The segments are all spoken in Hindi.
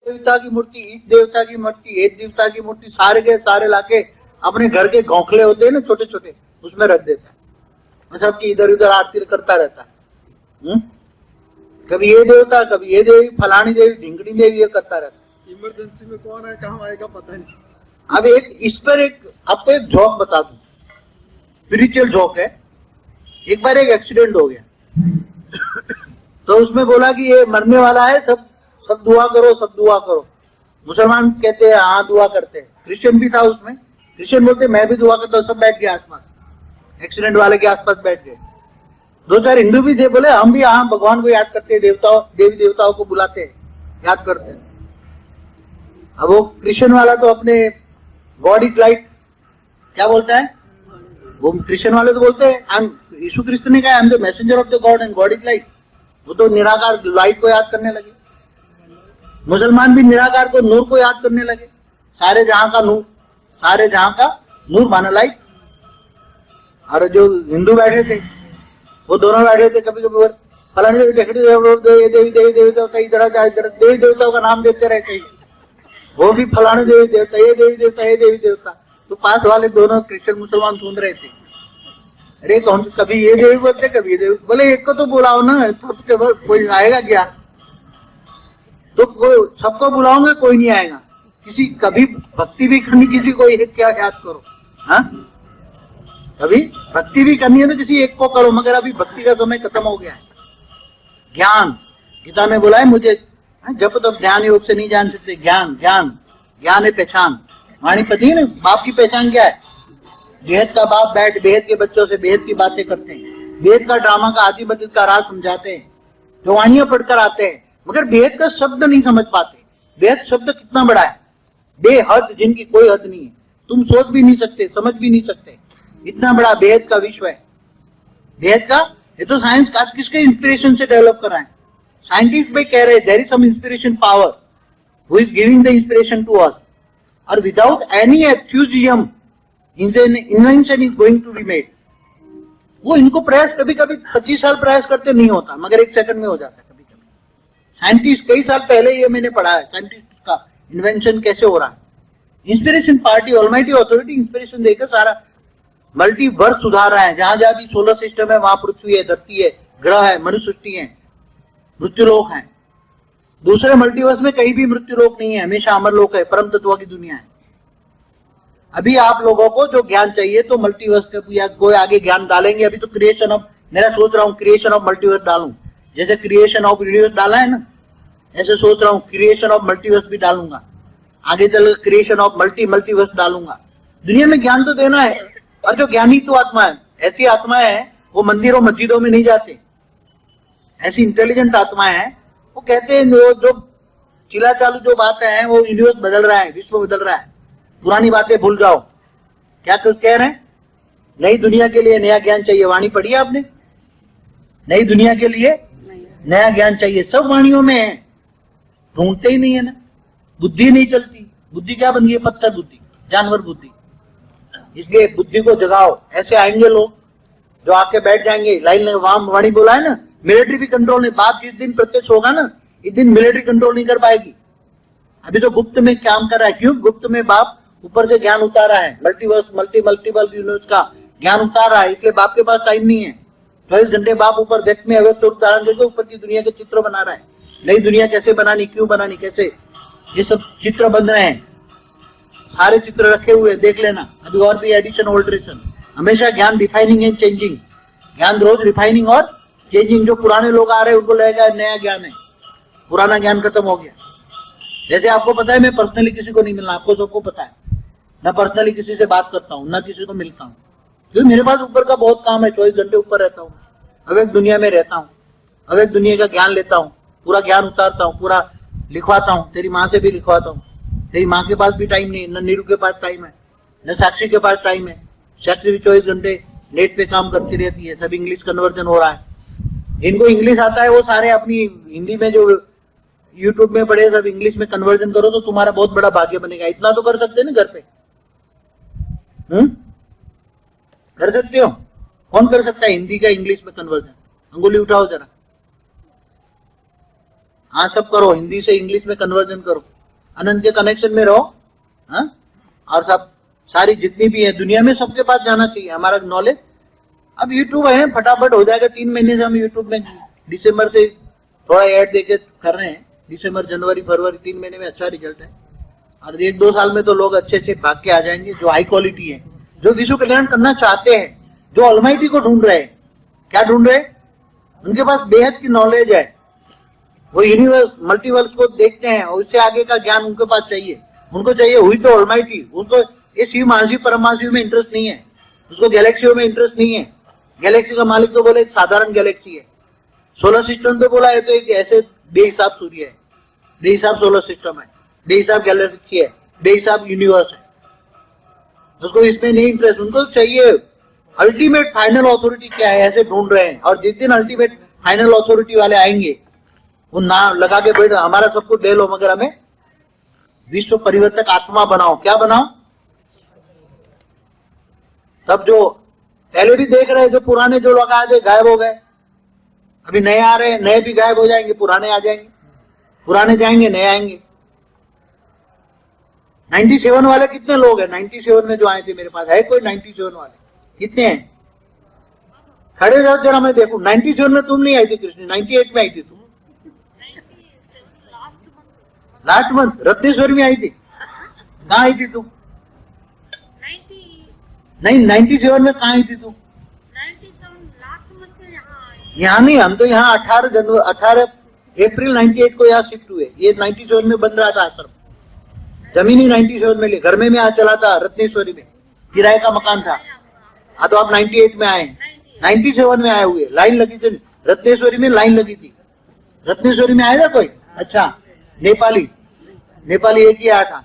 देवता की मूर्ति, इस देवता की मूर्ति, एक देवता की मूर्ति, सारे के सारे लाके अपने घर के घोंखले होते हैं ना छोटे छोटे, उसमें रख देता है, सबकी इधर उधर आरती करता रहता है। कभी ये देवता, कभी ये देवी, फलानी देवी, ढिंगड़ी देवी, ये करता रहता है। इमरजेंसी में कौन है कहाँ आएगा पता नहीं। अब इस पर आपको एक जोक बता दूं, स्पिरिचुअल जोक है। एक बार एक एक्सीडेंट हो गया, तो उसमें बोला कि ये मरने वाला है, सब दुआ करो, सब दुआ करो। मुसलमान कहते हैं हाँ दुआ करते हैं, क्रिश्चियन भी था उसमें, क्रिश्चियन बोलते मैं भी दुआ करता हूँ। सब बैठ गए आसपास, एक्सीडेंट वाले के आसपास बैठ गए। दो चार हिंदू भी थे, बोले हम भी हाँ भगवान को याद करते हैं, देवताओं देवी देवताओं को बुलाते हैं, याद करते हैं। अब वो क्रिश्चियन वाला तो अपने गॉड इज लाइट क्या बोलता है, वो क्रिश्चियन वाले तो बोलते हैं यीशु क्रिस्त ने कहा I am the messenger of the God and God is light. वो तो निराकार लाइट को याद करने लगे। मुसलमान भी निराकार को, नूर को याद करने लगे। सारे जहां का नूर, सारे जहां का नूर माना लाइट। और जो हिंदू बैठे थे वो दोनों बैठे थे, कभी कभी फलानी देवी देवी देवी देवता, इधर देवी देवताओं का नाम देते रहते हैं, वो भी फलाने देवी देवता, ये देवी देवता, ये देवी देवता। तो पास वाले दोनों क्रिश्चियन मुसलमान सुन रहे थे, अरे कौन, कभी ये देवी बोलते, कभी ये देवी। बोले एक को तो बुलाओ ना, तो कोई आएगा क्या? तो सबको बुलाओगे, कोई नहीं आएगा। किसी कभी भक्ति भी करनी, किसी को एक क्या याद करो। हाँ, कभी भक्ति भी करनी है तो किसी एक को करो, मगर अभी भक्ति का समय खत्म हो गया है। ज्ञान, गीता में बोला है मुझे जब तब ध्यान योग से नहीं जान सकते। ज्ञान, ज्ञान, ज्ञान है पहचान। वाणीपति ने बाप की पहचान क्या है? बेहद का बाप बैठ बेहद के बच्चों से बेहद की बातें करते हैं, बेहद का ड्रामा का आदि मदद का राज समझाते हैं, जो वाणियां पढ़कर आते हैं, मगर बेहद का शब्द नहीं समझ पाते। बेहद शब्द कितना बड़ा है, बेहद, जिनकी कोई हद नहीं है, तुम सोच भी नहीं सकते, समझ भी नहीं सकते, इतना बड़ा बेहद का विश्व है। बेहद का, ये तो साइंस का किसके इंस्पिरेशन से डेवलप कर रहा है? साइंटिस्ट भाई कह रहे there is some inspiration power who is giving the inspiration to us, और without any enthusiasm invention is going to be made. वो इनको प्रयास कभी कभी 25 साल प्रयास करते नहीं होता, मगर 1 सेकंड में हो जाता है। कभी कभी साइंटिस्ट, कई साल पहले ये मैंने पढ़ा है, साइंटिस्ट का इन्वेंशन कैसे हो रहा है। Inspiration party, almighty authority inspiration देकर सारा मल्टीवर्स सुधार रहा है। जहां जहां भी सोलर सिस्टम है, वहां पृथ्वी है, धरती है, ग्रह है, मनुष्य सृष्टि है, मृत्युलोक है। दूसरे मल्टीवर्स में कहीं भी मृत्युलोक नहीं है, हमेशा अमरलोक है, परम तत्व की दुनिया है। अभी आप लोगों को जो ज्ञान चाहिए तो मल्टीवर्स का कोई आगे ज्ञान डालेंगे। अभी तो क्रिएशन ऑफ, मेरा सोच रहा हूँ क्रिएशन ऑफ मल्टीवर्स डालूं, जैसे क्रिएशन ऑफ यूनिवर्स डाला है ना, ऐसे सोच रहा हूँ क्रिएशन ऑफ मल्टीवर्स भी डालूंगा। आगे चलकर क्रिएशन ऑफ मल्टीवर्स डालूंगा। दुनिया में ज्ञान तो देना है, और जो ज्ञानी तो आत्मा है, ऐसी आत्मा है वो मंदिरों मस्जिदों में नहीं जाते। ऐसी इंटेलिजेंट आत्मा है, वो कहते हैं जो चिला चालू जो बातें हैं, वो यूनिवर्स बदल रहा है, विश्व बदल रहा है, पुरानी बातें भूल जाओ। क्या कुछ कह रहे हैं? नई दुनिया के लिए नया ज्ञान चाहिए। वाणी पढ़ी है आपने? नई दुनिया के लिए नया ज्ञान चाहिए, सब वाणियों में है, ढूंढते ही नहीं है ना। बुद्धि नहीं चलती, बुद्धि क्या बन गई? पत्थर बुद्धि, जानवर बुद्धि। इसलिए बुद्धि को जगाओ। ऐसे आएंगे लोग जो आके बैठ जाएंगे लाइन में। वहां वाणी बोला है ना, मिलिट्री भी कंट्रोल नहीं। बाप जिस दिन प्रत्यक्ष होगा ना, इस दिन मिलिट्री कंट्रोल नहीं कर पाएगी। अभी तो गुप्त में काम कर रहा है। क्यों? गुप्त में बाप ऊपर से ज्ञान उतारा है, मल्टीवर्स मल्टीपल यूनिवर्स का ज्ञान उतार रहा है। इसलिए बाप के पास टाइम नहीं है। 24 घंटे बाप ऊपर व्यक्त में अव्यक्त स्वरूप धारण करके ऊपर की दुनिया के चित्र बना रहा है। नई दुनिया कैसे बनानी, क्यों बनानी, कैसे, ये सब चित्र बन रहे हैं। सारे चित्र रखे हुए, देख लेना। अभी और भी एडिशन ऑल्ट्रेशन, हमेशा ज्ञान रिफाइनिंग एंड चेंजिंग। ज्ञान रोज रिफाइनिंग और चेंजिंग। जो पुराने लोग आ रहे हैं उनको लगेगा नया ज्ञान है, पुराना ज्ञान खत्म हो गया। जैसे आपको पता है मैं पर्सनली किसी को नहीं मिलना, आपको सबको पता है। मैं पर्सनली किसी से बात करता हूँ, ना किसी को मिलता हूँ, क्योंकि मेरे पास ऊपर का बहुत काम है। 24 घंटे ऊपर रहता हूँ, अवैध दुनिया में रहता हूँ, अवैध दुनिया का ज्ञान लेता हूँ, पूरा ज्ञान उतारता हूँ, पूरा लिखवाता हूँ। तेरी माँ से भी लिखवाता हूँ। तेरी माँ के पास भी टाइम नहीं, न नीरू के पास टाइम है, न साक्षी के पास टाइम है। साक्षी भी 24 घंटे नेट पे काम करती रहती है। सब इंग्लिश कन्वर्जन हो रहा है। जिनको इंग्लिश आता है वो सारे अपनी हिंदी में जो यूट्यूब में पढ़े सब इंग्लिश में कन्वर्जन करो तो तुम्हारा बहुत बड़ा भाग्य बनेगा। इतना तो कर सकते हैं ना घर पे। कर सकते हो? कौन कर सकता है हिंदी का इंग्लिश में कन्वर्जन? अंगुली उठाओ जरा। हाँ, सब करो, हिंदी से इंग्लिश में कन्वर्जन करो। अनंत के कनेक्शन में रहो, हाँ, और सब सारी जितनी भी है दुनिया में सबके पास जाना चाहिए हमारा नॉलेज। अब यूट्यूब है, फटाफट हो जाएगा, 3 महीने से हम यूट्यूब में दिसंबर से थोड़ा ऐड देके कर रहे हैं, दिसंबर जनवरी फरवरी 3 महीने में अच्छा रिजल्ट है, और 1-2 साल में तो लोग अच्छे अच्छे भाग के आ जाएंगे जो हाई क्वालिटी है, जो विश्व कल्याण करना चाहते हैं, जो ऑलमाइटी को ढूंढ रहे हैं। क्या ढूंढ रहे हैं? उनके पास बेहद की नॉलेज है, वो यूनिवर्स मल्टीवर्स को देखते हैं और उससे आगे का ज्ञान उनके पास चाहिए। उनको चाहिए हुई तो ऑलमाइटी, उसको ये शिव महाशिव परमाशिव में इंटरेस्ट नहीं है, उसको गैलेक्सियों में इंटरेस्ट नहीं है। गैलेक्सी का मालिक तो बोले एक साधारण गैलेक्सी है, सोलर सिस्टम तो बोला है तो एक ऐसे बेहिसाब सूर्य है, बेहिसाब सोलर सिस्टम है, बेहिसाब गैलेक्सी है, बेहिसाब यूनिवर्स है, उसको इसमें नहीं इंटरेस्ट। उनको चाहिए अल्टीमेट फाइनल अथॉरिटी क्या है, ऐसे ढूंढ रहे हैं। और जिस दिन अल्टीमेट फाइनल अथॉरिटी वाले आएंगे वो नाम लगा के बैठ, हमारा सब कुछ ले लो मगर हमें विश्व परिवर्तक आत्मा बनाओ। क्या बनाओ? तब जो पहले भी देख रहे हैं, जो पुराने जो लोग आए थे गायब हो गए, अभी नए आ रहे हैं, नए भी गायब हो जाएंगे, पुराने आ जाएंगे, पुराने जाएंगे, नए आएंगे। 97 वाले कितने लोग हैं? 97 में जो आए थे मेरे पास, है कोई 97 वाले? कितने हैं? खड़े जाओ जरा मैं देखूं। 97 में तुम नहीं आई थी कृष्ण, 98 में आई थी तुम, लास्ट मंथ रत्नेश्वरी में आई थी। कहाँ आई थी तुम? नहीं 97 में कहाँ आई थी तुम? यहाँ नहीं, हम तो यहाँ 18 अप्रैल 98 को यहाँ शिफ्ट हुए। ये 97 में बन रहा था आश्रम, जमीन ही 97 में ली, घर में आ चला था रत्नेश्वरी में, किराए का मकान था। हाँ तो आप 98 में आए, 97 में आए हुए। लाइन लगी थी रत्नेश्वरी में, लाइन लगी थी। रत्नेश्वरी में आया था कोई? अच्छा, नेपाली एक ही आया था।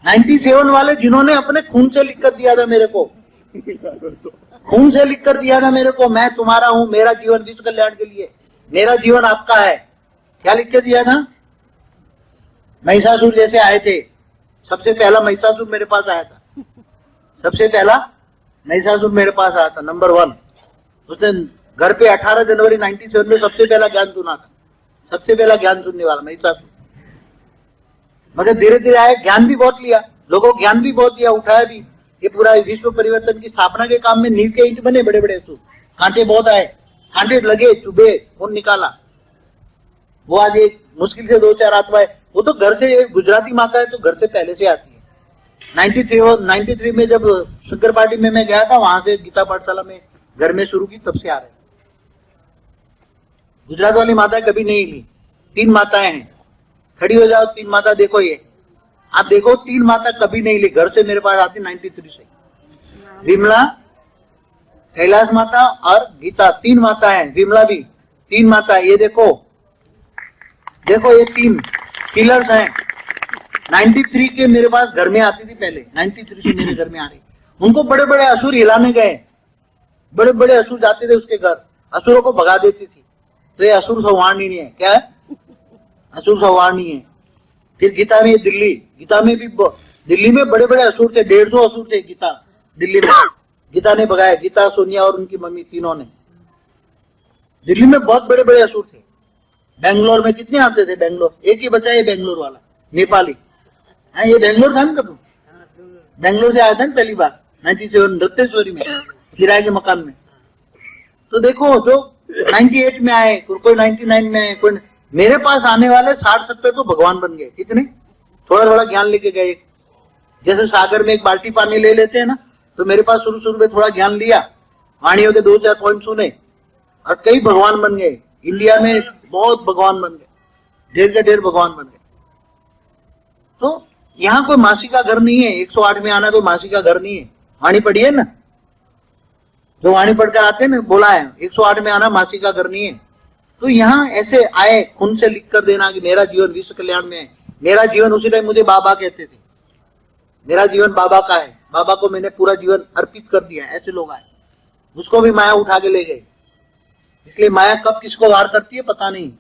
97 वाले जिन्होंने अपने खून से लिख कर दिया था मेरे को, खून से लिख कर दिया था मेरे को, मैं तुम्हारा हूं, मेरा जीवन विश्व कल्याण के लिए, मेरा जीवन आपका है। क्या लिख के दिया था? महिषासुर जैसे आए थे, सबसे पहला महिषासुर मेरे पास आया था, सबसे पहला महिषासुर मेरे पास आया था, नंबर 1। उसने घर पे 18 जनवरी 97 में सबसे पहला ज्ञान सुना था, सबसे पहला ज्ञान सुनने वाला महिषासुर। मगर धीरे धीरे आए, ज्ञान भी बहुत लिया, लोगों को ज्ञान भी बहुत दिया, उठाया भी। ये पूरा विश्व परिवर्तन की स्थापना के काम में नींव के ईंट बने बड़े बड़े असुर, कांटे बहुत आए, कांटे लगे, चुभे, कौन निकाला। वो आज एक मुश्किल से 2-4 आत्माएं, वो तो घर से, गुजराती माता है तो घर से पहले से आती है। 93 में जब शंकर पार्टी में मैं गया था, वहां से गीता पाठशाला में घर में शुरू की, तब से आ रहे। गुजरात वाली माता कभी नहीं ली। 3 माताएं हैं, खड़ी हो जाओ, 3 माता देखो, ये आप देखो, 3 माता कभी नहीं ली, घर से मेरे पास आती 93 से। विमला, कैलाश माता और गीता, 3 माता है। विमला भी 3 माता है। ये देखो, देखो ये 3 पिलर्स हैं। 93 के मेरे पास घर में आती थी पहले, 93 से मेरे घर में आ रही। उनको बड़े बड़े असुर हिलाने गए, बड़े बड़े असुर जाते थे उसके घर, असुरों को भगा देती थी। तो ये असुर संवारणी है। क्या है? असुर संवारणी है। फिर गीता में, गीता में भी, दिल्ली में बड़े बड़े असुर थे, 150 असुर थे गीता दिल्ली में। गीता ने भगाया, गीता, सोनिया और उनकी मम्मी, तीनों ने। दिल्ली में बहुत बड़े बड़े असुर थे। बेंगलोर में कितने आते थे? बेंगलोर एक ही बचा, ये बेंगलोर वाला नेपाली है। ये बेंगलोर था ना, कब बेंगलोर से आया था ना पहली बार 97 रत्नेश्वरी में, किराए के मकान में। तो देखो, जो 98 में आए, कोई 99 में आए, कोई मेरे पास आने वाले 60-70 तो भगवान बन गए। कितने? थोड़ा थोड़ा ज्ञान लेके गए। जैसे सागर में एक बाल्टी पानी ले लेते हैं ना, तो मेरे पास शुरू में थोड़ा ज्ञान लिया, वाणियों के 2-4 पॉइंट सुने और कई भगवान बन गए। इंडिया में बहुत भगवान बन गए, ढेर के ढेर भगवान बन गए। तो यहाँ कोई मासी का घर नहीं है। 108 में आना कोई मासी का घर नहीं है। वाणी पढ़ी है ना, जो वाणी पढ़कर आते हैं ना, बोला है 108 में आना मासी का घर नहीं है। तो यहाँ ऐसे आए, खून से लिख कर देना कि मेरा जीवन विश्व कल्याण में है, मेरा जीवन। उसी टाइम मुझे बाबा कहते थे, मेरा जीवन बाबा का है, बाबा को मैंने पूरा जीवन अर्पित कर दिया। ऐसे लोग आए, उसको भी माया उठा के ले गए। इसलिए माया कब किसको वार करती है पता नहीं।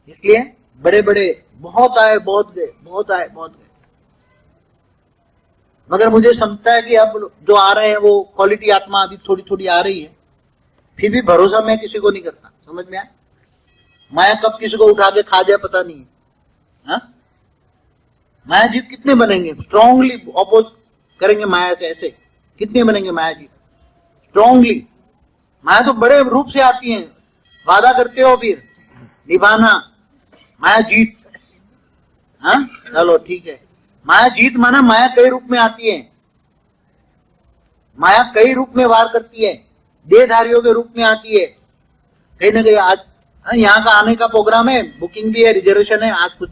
इसलिए बड़े बड़े बहुत आए, बहुत गए, बहुत आए, बहुत गए। मगर मुझे समझता है कि अब जो आ रहे हैं वो क्वालिटी आत्मा अभी थोड़ी थोड़ी आ रही है। फिर भी भरोसा मैं किसी को नहीं करता। समझ में आया? माया कब किसी को उठा के खा जाए पता नहीं है। हाँ? मायाजीत कितने बनेंगे? स्ट्रांगली अपोज करेंगे माया से, ऐसे कितने बनेंगे मायाजीत? स्ट्रांगली। माया तो बड़े रूप से आती है, वादा करते हो फिर निभाना। माया जीत, हाँ चलो ठीक है। माया जीत माना माया कई रूप में आती है, माया कई रूप में वार करती है, देहधारियों के रूप में आती है। कहीं ना कहीं आज यहाँ का आने का प्रोग्राम है, बुकिंग भी है, रिजर्वेशन है। आज कुछ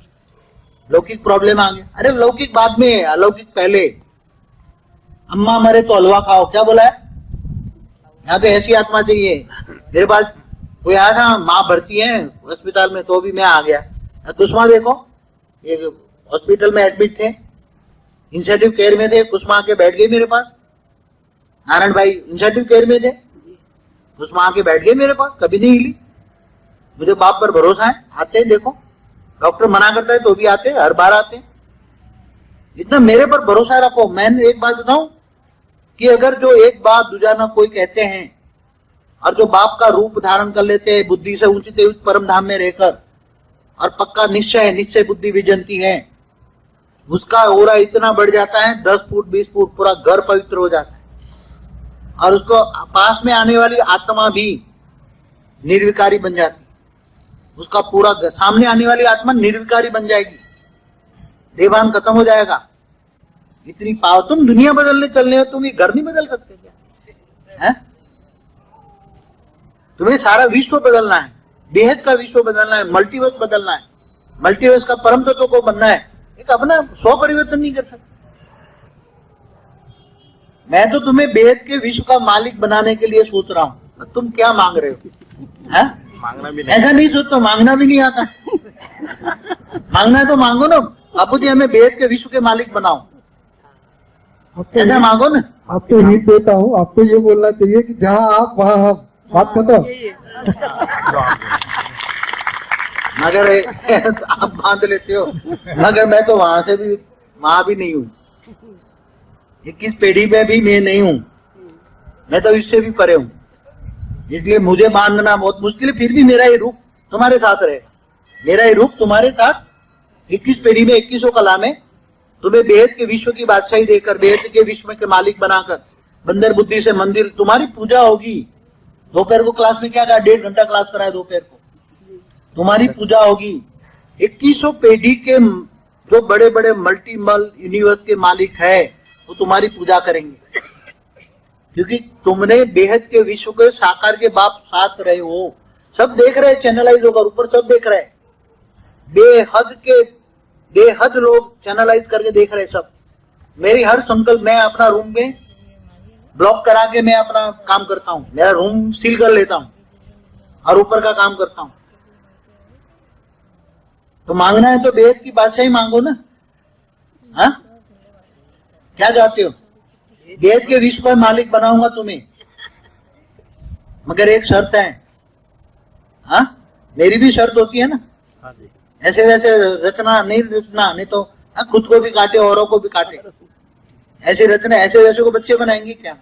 लौकिक प्रॉब्लम आ गया। अरे लौकिक बाद में, अलौकिक पहले। अम्मा मरे तो हलवा खाओ, क्या बोला है? यहाँ तो ऐसी आत्मा चाहिए। मेरे पास कोई आया ना, माँ भर्ती है अस्पताल में, तो भी मैं आ गया। कुसुमा देखो, एक हॉस्पिटल में एडमिट थे, इंसेंटिव केयर में थे, कुसुमा आके बैठ गई मेरे पास। नारायण भाई इंसेंटिव केयर में थे, कुसुमा आके बैठ गई मेरे पास, कभी नहीं हिली। मुझे बाप पर भरोसा है, आते हैं देखो। डॉक्टर मना करता है तो भी आते हैं, हर बार आते हैं। इतना मेरे पर भरोसा रखो। मैंने एक बात बताऊं कि अगर जो एक बात दूजाना कोई कहते हैं और जो बाप का रूप धारण कर लेते हैं, बुद्धि से ऊंची उच्च परम धाम में रहकर, और पक्का निश्चय, निश्चय बुद्धि विजंती है, उसका ओरा इतना बढ़ जाता है, 10 फुट 20 फुट, पूरा घर पवित्र हो जाता है। और उसको पास में आने वाली आत्मा भी निर्विकारी बन जाती, उसका पूरा सामने आने वाली आत्मा निर्विकारी बन जाएगी, देवान खत्म हो जाएगा। इतनी पावर। तुम दुनिया बदलने चलने हो, तुम ये घर नहीं बदल सकते क्या? है? तुम्हें सारा विश्व बदलना है, बेहद का विश्व बदलना है, मल्टीवर्स बदलना है, मल्टीवर्स का परम तत्व को बनना है। एक अपना स्व परिवर्तन नहीं कर सकते। मैं तो तुम्हें बेहद के विश्व का मालिक बनाने के लिए सोच रहा हूं, तुम क्या मांग रहे हो? है? मांगना भी नहीं, ऐसा नहीं सोचो, मांगना भी नहीं आता। मांगना है तो मांगो ना, बापू जी हमें बेहद के विश्व के मालिक बनाओ, ऐसा मांगो ना। आपको हिंट देता हूँ, आपको ये बोलना चाहिए कि जहाँ आप वहाँ हम। बात खत्म। मगर आप बांध लेते हो, मगर मैं तो वहां से भी, वहां भी नहीं हूँ, 21 पीढ़ी में भी मैं नहीं हूँ, मैं तो इससे भी परे हूँ। इसलिए मुझे बांधना बहुत मुश्किल है। फिर भी मेरा ये रूप तुम्हारे साथ रहेगा, मेरा ये रूप तुम्हारे साथ 21 पीढ़ी में, 2100 कला में तुम्हें बेहद के विश्व की बादशाही देकर, बेहद के विश्व के मालिक बनाकर, बंदर बुद्धि से मंदिर, तुम्हारी पूजा होगी। दोपहर को क्लास में क्या कहा, 1.5 घंटा क्लास कराया दोपहर को, तुम्हारी पूजा होगी। 2100 पीढ़ी के जो बड़े बड़े मल्टीमल यूनिवर्स के मालिक है, वो तुम्हारी पूजा करेंगे, क्योंकि तुमने बेहद के विश्व के साकार के बाप साथ रहे हो। सब देख रहे, चैनलाइज होकर ऊपर सब देख रहे, बेहद लोग चैनलाइज करके देख रहे सब। मेरी हर संकल्प, मैं अपना रूम में ब्लॉक करा के मैं अपना काम करता हूँ, मेरा रूम सील कर लेता हूँ और ऊपर का काम करता हूँ। तो मांगना है तो बेहद की बादशाही मांगो ना। हाँ, क्या चाहते हो? बेहद के विश्व का मालिक बनाऊंगा तुम्हें, मगर एक शर्त है। हाँ, मेरी भी शर्त होती है ना, ऐसे वैसे रचना नहीं रचना, नहीं तो खुद को भी काटे औरों को भी काटे, ऐसे रचना ऐसे वैसे को बच्चे बनाएंगे क्या?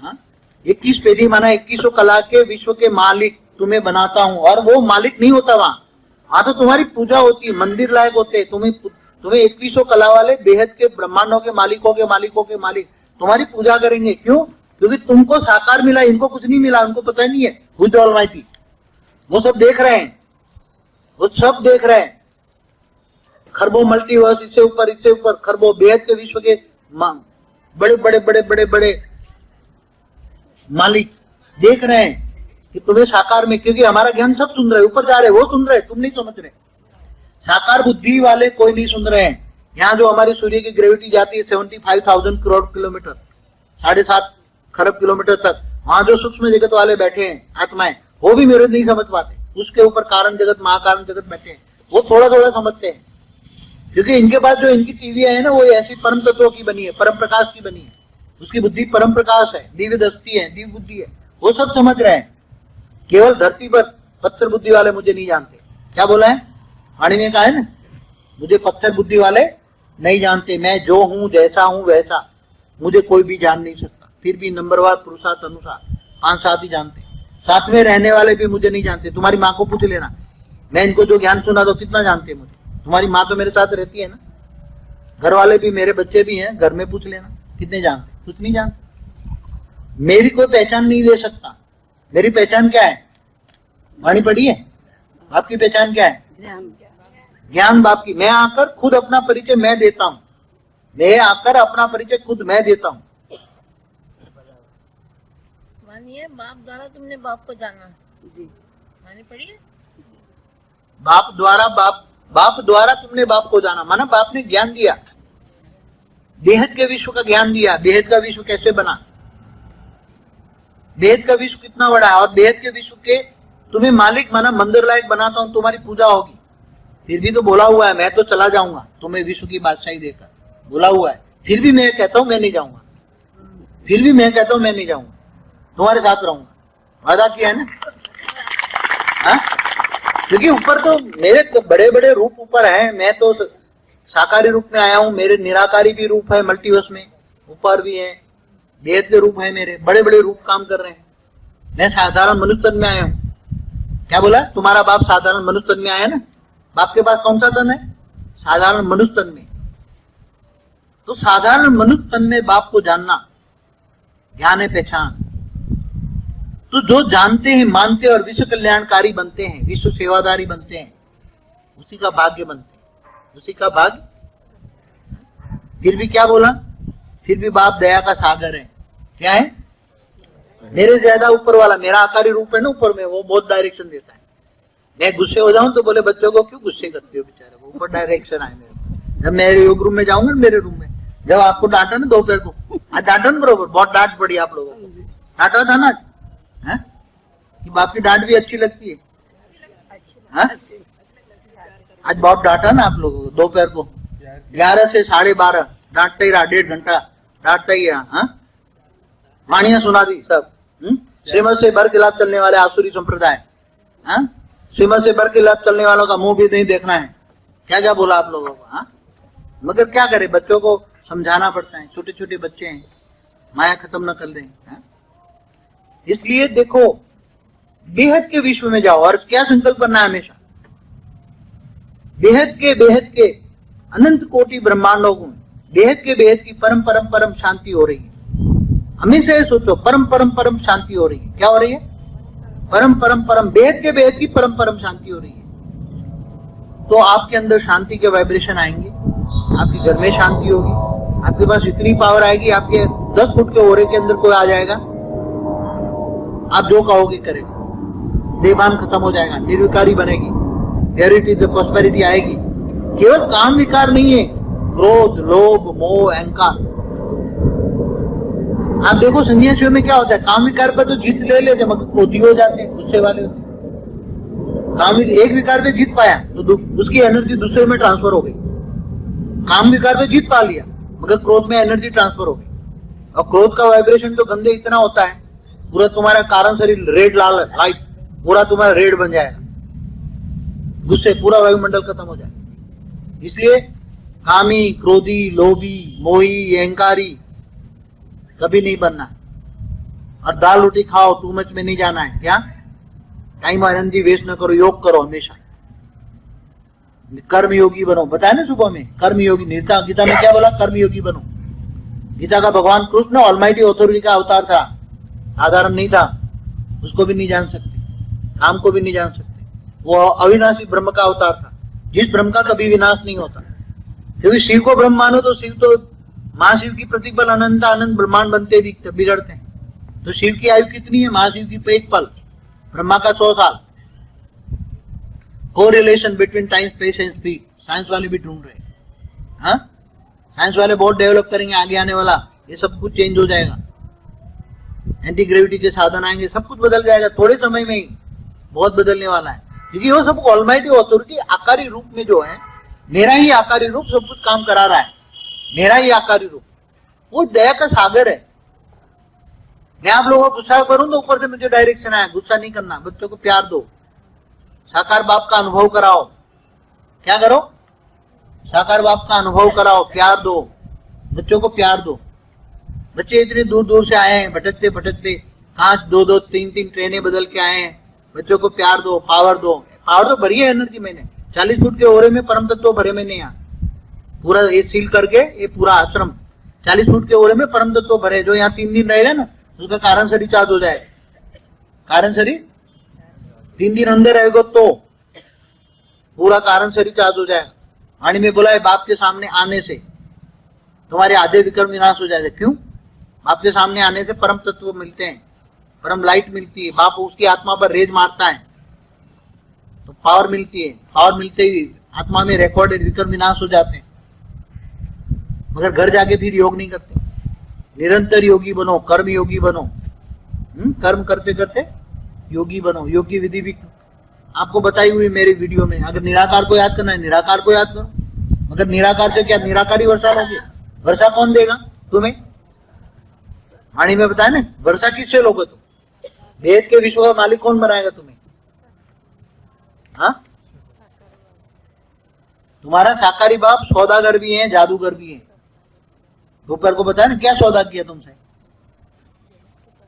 हाँ, 21 पीढ़ी माना 2100 कला के विश्व के मालिक तुम्हें बनाता हूँ। और वो मालिक नहीं होता वहां तो तुम्हारी पूजा होती है, मंदिर लायक होते, तुम्हें 2100 कला वाले बेहद के ब्रह्मांडों के मालिकों के मालिक तुम्हारी पूजा करेंगे। क्यों? क्योंकि तुमको साकार मिला, इनको कुछ नहीं मिला, उनको पता नहीं है हु इज द ऑलमाइटी। वो सब देख रहे हैं, वो सब देख रहे हैं। खरबों मल्टीवर्स, इससे ऊपर खरबों बेहद के विश्व के बड़े बड़े बड़े बड़े बड़े मालिक देख रहे हैं कि तुम्हें साकार में, क्योंकि हमारा ज्ञान सब सुन रहे, ऊपर जा रहे, वो सुन रहे, तुम नहीं समझ रहे। साकार बुद्धि वाले कोई नहीं सुन रहे हैं। यहाँ जो हमारी सूर्य की ग्रेविटी जाती है 75,000 करोड़ किलोमीटर, 7.5 खरब किलोमीटर तक, वहां जो सूक्ष्म जगत वाले बैठे हैं आत्माएं, वो भी मेरे नहीं समझ पाते। उसके ऊपर कारण जगत, महाकारण जगत बैठे हैं, वो थोड़ा थोड़ा समझते हैं, क्योंकि इनके पास जो इनकी टीवियां है ना, वो ऐसी परम तत्वों की बनी है, परम प्रकाश की बनी है। उसकी बुद्धि परम प्रकाश है, दिव्य दृष्टि है, दिव्य बुद्धि है, वो सब समझ रहे हैं। केवल धरती पर पत्थर बुद्धि वाले मुझे नहीं जानते। क्या बोला है वाणी में? कहा है ना, मुझे पत्थर बुद्धि वाले नहीं जानते, मैं जो हूं, जैसा हूं वैसा, मुझे कोई भी जान नहीं सकता। फिर भी नंबरवार पुरुषार्थ अनुसार 5-7 ही जानते, साथ में रहने वाले भी मुझे नहीं जानते। तुम्हारी माँ को पूछ लेना, मैं इनको जो ज्ञान सुना तो कितना जानते मुझे, तुम्हारी माँ तो मेरे साथ रहती है ना, घर वाले भी, मेरे बच्चे भी हैं, घर में पूछ लेना कितने जानते, कुछ नहीं जानते। मेरी कोई पहचान नहीं दे सकता। मेरी पहचान क्या है? वाणी पढ़ी है? बाप की पहचान क्या है? ज्ञान बाप की। मैं आकर खुद अपना परिचय मैं देता हूं, मैं आकर अपना परिचय खुद मैं देता हूं। मानिए बाप द्वारा तुमने बाप को जाना जी, मानी पढ़ी है? बाप द्वारा तुमने बाप को जाना, माना बाप ने ज्ञान दिया, बेहद के विश्व का ज्ञान दिया। बेहद का विश्व कैसे बना, बेहद का विश्व कितना बड़ा है, और बेहद के विश्व के तुम्हें मालिक माना, मंदिर लायक बनाता हूं, तुम्हारी पूजा होगी। फिर भी तो बोला हुआ है मैं तो चला जाऊंगा तुम्हें विश्व की बादशाही देकर, बोला हुआ है। फिर भी मैं कहता हूं मैं नहीं जाऊंगा, फिर भी मैं कहता हूं मैं नहीं जाऊंगा, तुम्हारे साथ रहूंगा। वादा किया है ना? हाँ? क्योंकि ऊपर तो मेरे बड़े बड़े रूप ऊपर हैं, मैं तो साकारी रूप में आया हूं, मेरे निराकारी भी रूप है मल्टीवर्स में, ऊपर भी है, वेद के रूप है, मेरे बड़े बड़े रूप काम कर रहे हैं। मैं साधारण मनुष्य तन में आया हूं। क्या बोला? तुम्हारा बाप साधारण मनुष्य तन में आया ना, बाप के पास कौन सा तन है? साधारण मनुष्य तन में। तो साधारण मनुष्य तन में बाप को जानना ज्ञान है, पहचान। तो जो जानते हैं, मानते हैं और विश्व कल्याणकारी बनते हैं, विश्व सेवादारी बनते हैं, उसी का भाग्य बनते हैं, उसी का भाग्य। फिर भी क्या बोला? फिर भी बाप दया का सागर है। क्या है? मेरे ज्यादा ऊपर वाला, मेरा आकारी रूप है ना ऊपर में, वो बहुत डायरेक्शन देता है। मैं गुस्से हो जाऊं तो बोले बच्चों को क्यों गुस्से करते हो बेचारे, वो ऊपर डायरेक्शन आए मेरे। जब मैं योग रूम में जाऊंगा मेरे रूम में, जब आपको डांटा ना दोपहर को, आज डांटा ना बरोबर, बहुत डांट पड़ी आप लोगों को, डांटा था ना आज? है? कि बाप की डांट भी अच्छी लगती है? है? आज बहुत डांटा ना आप लोगों को दोपहर को, 11 से 12:30 डांटता ही रहा, 1.5 घंटा डांटता ही रहा। वाणियां सुना दी सब। श्रीमत से बर खिलाफ चलने वाले आसुरी संप्रदाय, श्रीमत से बर खिलाफ चलने वालों का मुंह भी नहीं देखना है। क्या क्या बोला आप लोगों को? मगर क्या करे, बच्चों को समझाना पड़ता है, छोटे छोटे बच्चे हैं, माया खत्म न कर दें। इसलिए देखो, बेहद के विश्व में जाओ और क्या संकल्प करना है हमेशा? बेहद के अनंत कोटि ब्रह्मांडों में बेहद की परम परम परम शांति हो रही है। हमेशा ये सोचो, परम परम परम शांति हो रही है। क्या हो रही है? परम परम परम, बेहद की परम परम शांति हो रही है। तो आपके अंदर शांति के वाइब्रेशन आएंगे, आपके घर में शांति होगी, आपके पास इतनी पावर आएगी, आपके 10 फुट के ओरे के अंदर कोई आ जाएगा, आप जो कहोगे करेगा, देवान खत्म हो जाएगा, निर्विकारी बनेगी, प्योरिटी प्रॉस्पेरिटी आएगी। केवल काम विकार नहीं है, क्रोध, लोभ, मोह, अहंकार। आप देखो सन्यासियों में क्या होता है, काम विकार पर तो जीत ले लेते मगर क्रोधी हो जाते हैं, गुस्से वाले होते हैं। काम एक विकार पे जीत पाया तो उसकी एनर्जी दूसरे में ट्रांसफर हो गई। काम विकार पे जीत पा लिया मगर क्रोध में एनर्जी ट्रांसफर हो गई। और क्रोध का वाइब्रेशन तो गंदे इतना होता है, पूरा तुम्हारा कारण शरीर रेड लाल लाइट पूरा तुम्हारा रेड बन जाएगा, गुस्से पूरा वायुमंडल खत्म हो जाएगा। इसलिए कामी, क्रोधी, लोभी, मोही, अहंकारी कभी नहीं बनना। और दाल रोटी खाओ, टू मच में नहीं जाना है। क्या? टाइम और एनर्जी वेस्ट न करो, योग करो हमेशा, कर्म योगी बनो। बताया ना सुबह में, कर्म योगी। गीता में क्या बोला? कर्म योगी बनो। गीता का भगवान कृष्ण ऑलमाइटी ऑथोरिटी का अवतार था, साधारण नहीं था, उसको भी नहीं जान सकते, राम को भी नहीं जान सकते। वो अविनाशी ब्रह्म का अवतार था, जिस ब्रह्म का कभी विनाश नहीं होता। क्योंकि शिव को ब्रह्म मानो तो शिव तो महाशिव की प्रतिपल अनंत अनंत ब्रह्मांड बनते बिगड़ते हैं। तो शिव की आयु कितनी है? महाशिव की एक पल, ब्रह्मा का 100 साल। Correlation between time, space and speed science वाले भी ढूंढ रहे हैं। साइंस वाले बहुत डेवलप करेंगे आगे आने वाला, ये सब कुछ चेंज हो जाएगा, एंटी ग्रेविटी के साधन आएंगे, सब कुछ बदल जाएगा थोड़े समय में ही, बहुत बदलने वाला है। क्योंकि वो सब ऑलमाइटी ऑथोरिटी आकारी रूप में जो है, मेरा ही आकारी रूप सब कुछ काम करा रहा है, मेरा ही आकारी रूप, वो दया का सागर है। मैं आप लोगों को गुस्सा करूं तो ऊपर से मुझे डायरेक्शन आया, गुस्सा नहीं करना, बच्चों को प्यार दो, साकार बाप का अनुभव कराओ। क्या करो? साकार बाप का अनुभव कराओ, प्यार दो, बच्चों को प्यार दो। बच्चे इतने दूर दूर से आए हैं, भटकते भटकते, कहाँ 2-2, 3-3 ट्रेनें बदल के आए हैं। बच्चों को प्यार दो, पावर दो, पावर तो भरी है एनर्जी मैंने, 40 फुट के ओरे में परम तत्व भरे में नहीं आ, पूरा ये सील करके ये पूरा आश्रम 40 फुट के ओरे में परम तत्व भरे। जो यहाँ 3 दिन रहेगा ना उसका कारण शरीर चार्ज हो जाएगा। कारण शरीर 3 दिन अंदर रहेगा तो पूरा कारण शरीर चार्ज हो जाएगा। वाणी में बोला है बाप के सामने आने से तुम्हारे आधे विकर्म विनाश हो जाएगा। क्यों? बाप के सामने आने से परम तत्व मिलते हैं, परम लाइट मिलती है। बाप उसकी आत्मा पर रेज मारता है तो पावर मिलती है। पावर मिलते ही आत्मा में रिकॉर्डेड विकर्म विनाश हो जाते हैं। मगर घर जाके फिर योग नहीं करते। निरंतर योगी बनो, कर्म योगी बनो। कर्म करते करते योगी बनो। योग की विधि भी आपको बताई हुई मेरे वीडियो में। अगर निराकार को याद करना है निराकार को याद करो। मगर निराकार से क्या निराकारी वर्षा लोगे? वर्षा कौन देगा तुम्हें? वाणी में बताया ना, वर्षा किससे लोगे तुम? वेद के विश्व का मालिक कौन बनाएगा तुम्हें? हाँ, तुम्हारा साकारी बाप सौदागर भी है, जादूगर भी है। दोपहर को बताया ना क्या सौदा किया तुमसे?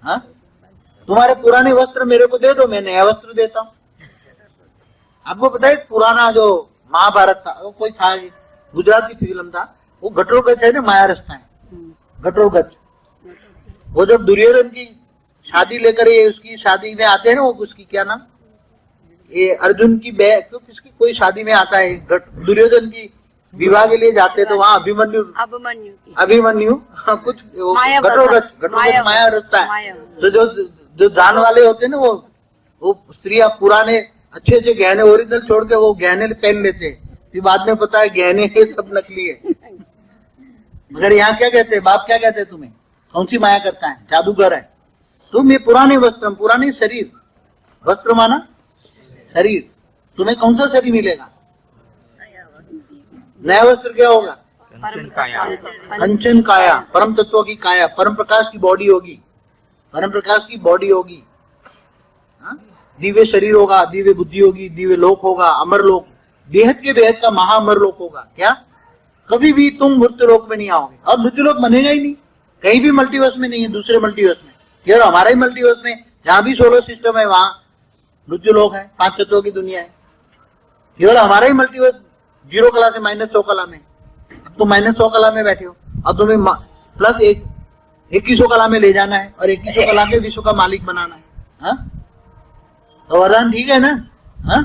हाँ, तुम्हारे पुराने वस्त्र मेरे को दे दो, मैं नया वस्त्र देता हूं। आपको पता है पुराना जो महाभारत था, वो कोई था गुजराती फिल्म था, वो घटोरगच है ना, माया रस्ता है घटोरगच। वो जब दुर्योधन की शादी लेकर ये उसकी शादी में आते हैं ना, वो उसकी क्या नाम, ये अर्जुन की तो किसकी कोई शादी में आता है, दुर्योधन की विवाह के लिए जाते तो वहाँ अभिमन्यु कुछ घटोरगच माया रस्ता है। तो जो दान वाले होते हैं ना, वो स्त्रियां पुराने अच्छे अच्छे गहने ओरिजिनल छोड़ के वो गहने पहन लेते हैं। फिर बाद में पता है गहने ये सब नकली है। मगर यहाँ क्या कहते हैं, बाप क्या कहते हैं तुम्हें? कौन सी माया करता है? जादूगर है तुम। ये पुराने वस्त्र, पुराने शरीर, वस्त्र माना शरीर, तुम्हें कौन सा शरीर मिलेगा? नया वस्त्र क्या होगा? कंचन काया, परम तत्व की काया, परम प्रकाश की बॉडी होगी, परम प्रकाश की बॉडी होगी। दिव्य शरीर होगा, दिव्य बुद्धि होगी, दिव्य लोक होगा, अमर लोक, बेहद के बेहद का महा अमर लोक होगा। क्या कभी भी तुम मृत्यु लोक में नहीं आओगे? और मृत्यु लोक बनेगा ही नहीं, कहीं भी मल्टीवर्स में नहीं है, दूसरे मल्टीवर्स में। केवल हमारा ही मल्टीवर्स में, जहां भी सोलर सिस्टम है वहां मृत्यु लोक है, 5 तत्वों की दुनिया है। केवल हमारा ही मल्टीवर्स 0 कला से -100 कला में। अब तुम -100 कला में बैठे हो, अब तुम्हें प्लस 2100 कला में ले जाना है और 2100 कला के विश्व का मालिक बनाना है। हाँ, तो वरदान ठीक है ना? हाँ,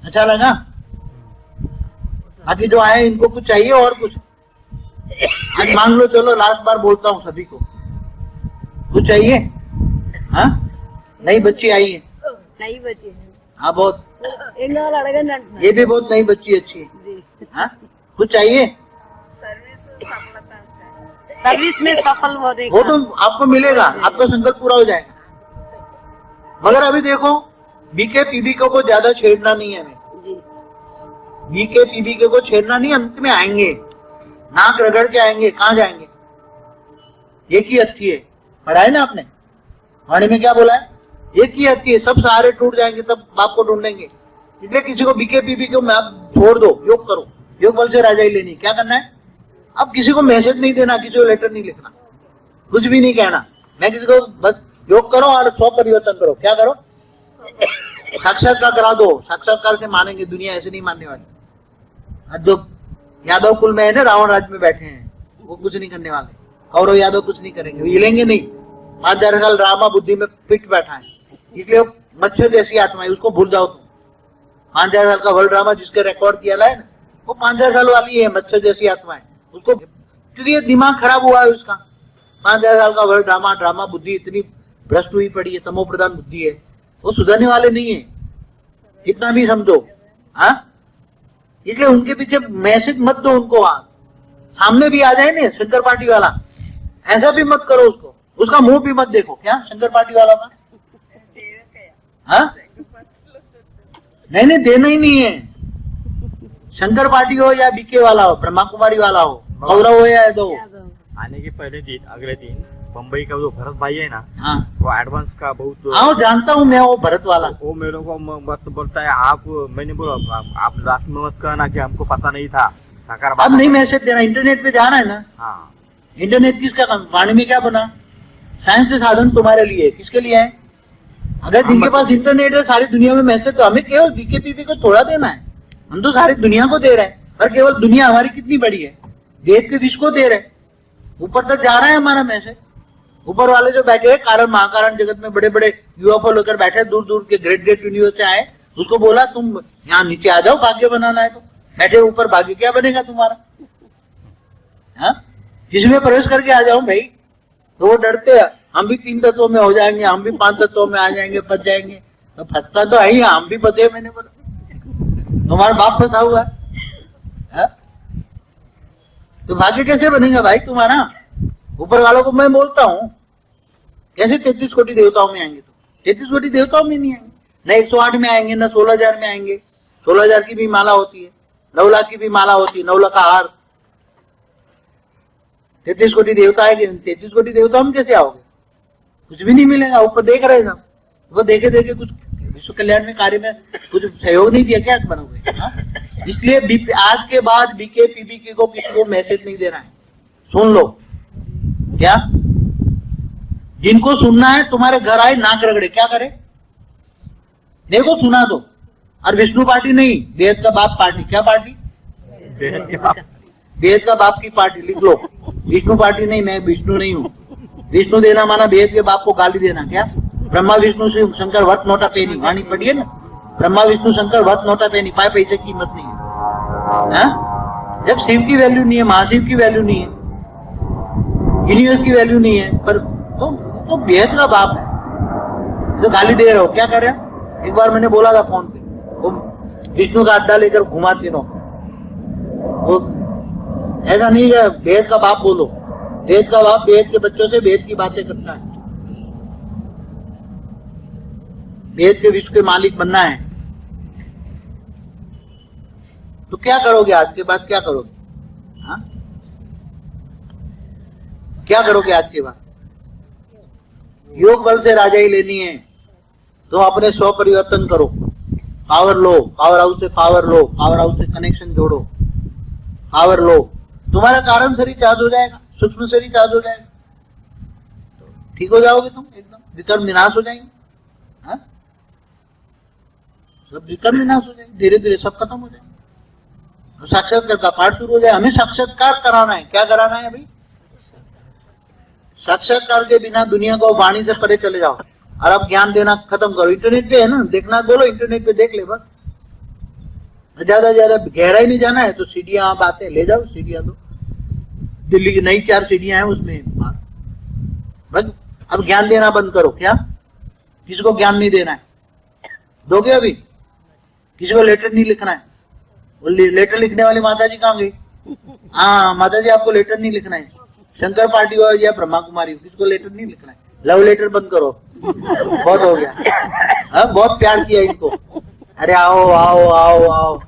अच्छा लगा? बाकी जो आए इनको कुछ चाहिए और कुछ? आज मान लो, चलो लास्ट बार बोलता हूँ सभी को, कुछ चाहिए? हाँ, नई बच्ची आई है। नई बच्ची? हाँ, बहुत। ये भी बहुत नई बच्ची अच्छी है। हाँ, कुछ चाहिए? सर्विस में सफल होने वो तो आपको मिलेगा, आपका संकल्प पूरा हो जाएगा। मगर अभी देखो, बीके पीबीके को ज्यादा छेड़ना नहीं है हमें। बीके पीबीके को छेड़ना नहीं, अंत में आएंगे, नाक रगड़ के आएंगे। कहाँ जाएंगे? एक ही हत्थी है, पढ़ा है ना आपने? वाणी में क्या बोला है? एक ही हत्थी है, सब सहारे टूट जाएंगे तब बाप को ढूंढेंगे। इसलिए किसी को बीके पीबीके में आप छोड़ दो, योग करो। योग बल से राजाई लेनी। क्या करना है? अब किसी को मैसेज नहीं देना, किसी को लेटर नहीं लिखना, कुछ भी नहीं कहना। मैं किसी को बस योग करो और 100 परिवर्तन करो। क्या करो? साक्षात्कार करा दो। साक्षात्कार से मानेंगे, दुनिया ऐसे नहीं मानने वाली। और जो यादव कुल में है ना, रावण राज्य में बैठे हैं, वो कुछ नहीं करने वाले। कौरव यादव कुछ नहीं करेंगे, वो हिलेंगे नहीं। 5000 साल ड्रामा बुद्धि में फिट बैठा है, इसलिए वो मच्छर जैसी आत्मा है, उसको भूल जाओ तुम। 5000 साल का वर्ल्ड ड्रामा जिसके रिकॉर्ड किया है ना, वो 5000 साल वाली है, मच्छर जैसी आत्मा है उसको, क्योंकि ये दिमाग खराब हुआ है उसका। 5000 साल का वर्ल्ड ड्रामा बुद्धि इतनी भ्रष्ट हुई पड़ी है, तमो प्रधान बुद्धि है, वो सुधरने वाले नहीं है, कितना भी समझो। हाँ, इसलिए उनके पीछे मैसेज मत दो उनको। सामने भी आ जाए ना शंकर पार्टी वाला, ऐसा भी मत करो उसको, उसका मुंह भी मत देखो। क्या शंकर पार्टी वाला का? हाँ, नहीं, देना ही नहीं है। शंकर पार्टी हो या बीके वाला हो, ब्रह्मा कुमारी वाला हो, कौरव हो या यादव हो। आने के पहले दिन, अगले दिन बम्बई का जो भरत भाई है ना, हाँ, वो एडवांस का बहुत। हाँ, जानता हूँ मैं वो भरत वाला। वो मेरे को मत बोलता है, आप, मैंने बोला आप लास्ट में मत कहना कि हमको पता नहीं था। अब नहीं मैसेज देना, इंटरनेट पे जाना है ना। हाँ, इंटरनेट किसका काम? वाणी में क्या बना? साइंस के साधन तुम्हारे लिए, किसके लिए है? अगर जिनके पास इंटरनेट है सारी दुनिया में मैसेज, तो हमें केवल बीकेपीपी को थोड़ा देना है, हम तो सारी दुनिया को दे रहे हैं। पर केवल दुनिया हमारी कितनी बड़ी है, वेद के विश्व को दे रहे हैं, ऊपर तक जा रहा है हमारा मैसेज। ऊपर वाले जो बैठे हैं कारण महाकारण जगत में बड़े बड़े यूएफओ लेकर बैठे, दूर दूर के ग्रेट ग्रेट यूनिवर्स से आए, उसको बोला तुम यहाँ नीचे आ जाओ, भाग्य बनाना है तो बैठे ऊपर, भाग्य क्या बनेगा तुम्हारा? हाँ, जिसमें प्रवेश करके आ जाओ भाई। तो वो डरते हैं हम भी 3 तत्वों में हो जाएंगे, हम भी 5 तत्वों में आ जाएंगे, फंस जाएंगे। तो फंसता तो है ही, हम भी फंसे। मैंने बोला तुम्हारा बाप फंसा हुआ है, तो भाग्य कैसे बनेगा भाई तुम्हारा? ऊपर वालों को मैं बोलता हूँ कैसे 33 कोटि देवताओं में आएंगे? तो 33 कोटि देवताओं में नहीं आएंगे, न 108 में आएंगे, न 16,000 में आएंगे। 16,000 की भी माला होती है, 9 लाख की भी माला होती है, 9 लाख का हार। 33 कोटि देवता है, 33 कोटि देवता में कैसे आओगे? कुछ भी नहीं मिलेगा। ऊपर देख रहे सब, वो देखे देखे कुछ विश्व कल्याण में कार्य में कुछ सहयोग नहीं दिया, क्या बनोगे? इसलिए आज के बाद बीके पीबीके को किसी को मैसेज नहीं देना है। सुन लो क्या, जिनको सुनना है तुम्हारे घर आए, नाक रगड़े, क्या करे? देखो सुना दो। और विष्णु पार्टी नहीं, वेद का बाप पार्टी। क्या पार्टी? वेद का बाप की पार्टी, लिख लो। विष्णु पार्टी नहीं, मैं विष्णु नहीं हूँ। विष्णु देना माना वेद के बाप को गाली देना। क्या? ब्रह्मा विष्णु शंकर वर्थ नोटा पेनी, वाणी पढ़िए ना, ब्रह्मा विष्णु शंकर वर्थ नोटा पेनी, 5 पैसे की कीमत नहीं है। जब शिव की वैल्यू नहीं है, महाशिव की वैल्यू नहीं है, यूनिवर्स की वैल्यू नहीं है, पर तो वेद का बाप है तो गाली दे रहे हो, क्या कर रहे हो? एक बार मैंने बोला था फोन पे, वो विष्णु का अड्डा लेकर घुमा तीनों, वो ऐसा नहीं है। वेद का बाप बोलो, वेद का बाप वेद के बच्चों से वेद की बातें करता है। वेद के विश्व के मालिक बनना है तो क्या करोगे? आज के बाद क्या करोगे? हाँ, क्या करोगे आज के बाद? योग बल से राजाई लेनी है तो अपने स्व परिवर्तन करो, पावर लो, पावर हाउस से पावर लो, पावर हाउस से कनेक्शन जोड़ो, पावर लो, तुम्हारा कारण शरीर चार्ज हो जाएगा, सूक्ष्म शरीर चार्ज हो जाएगा, ठीक हो जाओगे तुम एकदम, विकर्म विनाश हो जाएंगे। हाँ? सब विकर्म विनाश हो जाएंगे, धीरे धीरे सब खत्म हो जाएंगे, साक्षात्कार का पाठ शुरू हो जाए। हमें साक्षात्कार कराना है। क्या कराना है अभी? साक्षात्कार के बिना दुनिया को वाणी से परे चले जाओ और अब ज्ञान देना खत्म करो। इंटरनेट पे है ना, देखना बोलो, इंटरनेट पे देख ले बस। ज्यादा ज्यादा गहराई नहीं जाना है तो सीढ़ियां आप आते ले जाओ, सीढ़ियां दो। दिल्ली की नई 4 सीढ़ियां हैं उसमें बस। अब ज्ञान देना बंद करो। क्या? किसी को ज्ञान नहीं देना है, दोगे अभी? किसी को लेटर नहीं लिखना है। वो लेटर लिखने वाली माता जी कहाँ गई? हाँ माता जी आपको लेटर नहीं लिखना है, शंकर पार्टी हो या ब्रह्मा कुमारी हो, किसको लेटर नहीं लिखना है। लव लेटर बंद करो, बहुत हो गया। हाँ, बहुत प्यार किया इनको। अरे आओ आओ आओ आओ,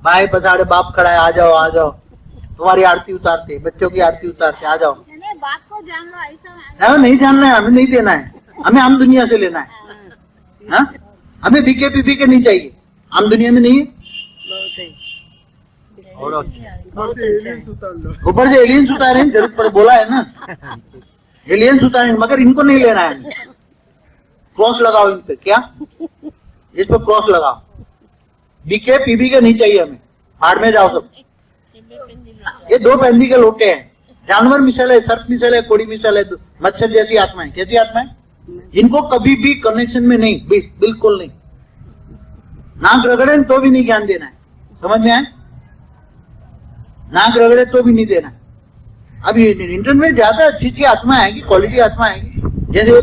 भाई पसाड़े बाप खड़ा है, आ जाओ आ जाओ, तुम्हारी आरती उतारते, बच्चों की आरती उतारते, आ जाओ। बात को जान लो, ऐसा नहीं जानना है, हमें नहीं देना है, हमें आम दुनिया से लेना है। हाँ? हमें बीके पीपीके नहीं चाहिए, आम दुनिया में नहीं है। और ऊपर से एलियंस उतार लो। ऊपर से एलियंस उतारे, जरूरत पड़े बोला है ना, एलियंस उतारे, मगर इनको नहीं लेना है। क्रॉस लगाओ इन पे। क्या? इस पर क्रॉस लगाओ। बीके पीबीके नहीं चाहिए हमें, हाड़ में जाओ सब। ये 2 पैंदी के लोटे हैं, जानवर मिसल है, सर्प मिसल है, कोड़ी मिसल है, मच्छर जैसी आत्माएं। कैसी आत्माएं? इनको कभी भी कनेक्शन में नहीं, बिल्कुल नहीं। नाक रगड़े तो भी नहीं ज्ञान देना है, समझ में आए? नाक रगड़े तो भी नहीं देना। अब इंटरनेट में ज्यादा अच्छी अच्छी आत्मा आएगी, क्वालिटी आत्मा आएगी, जैसे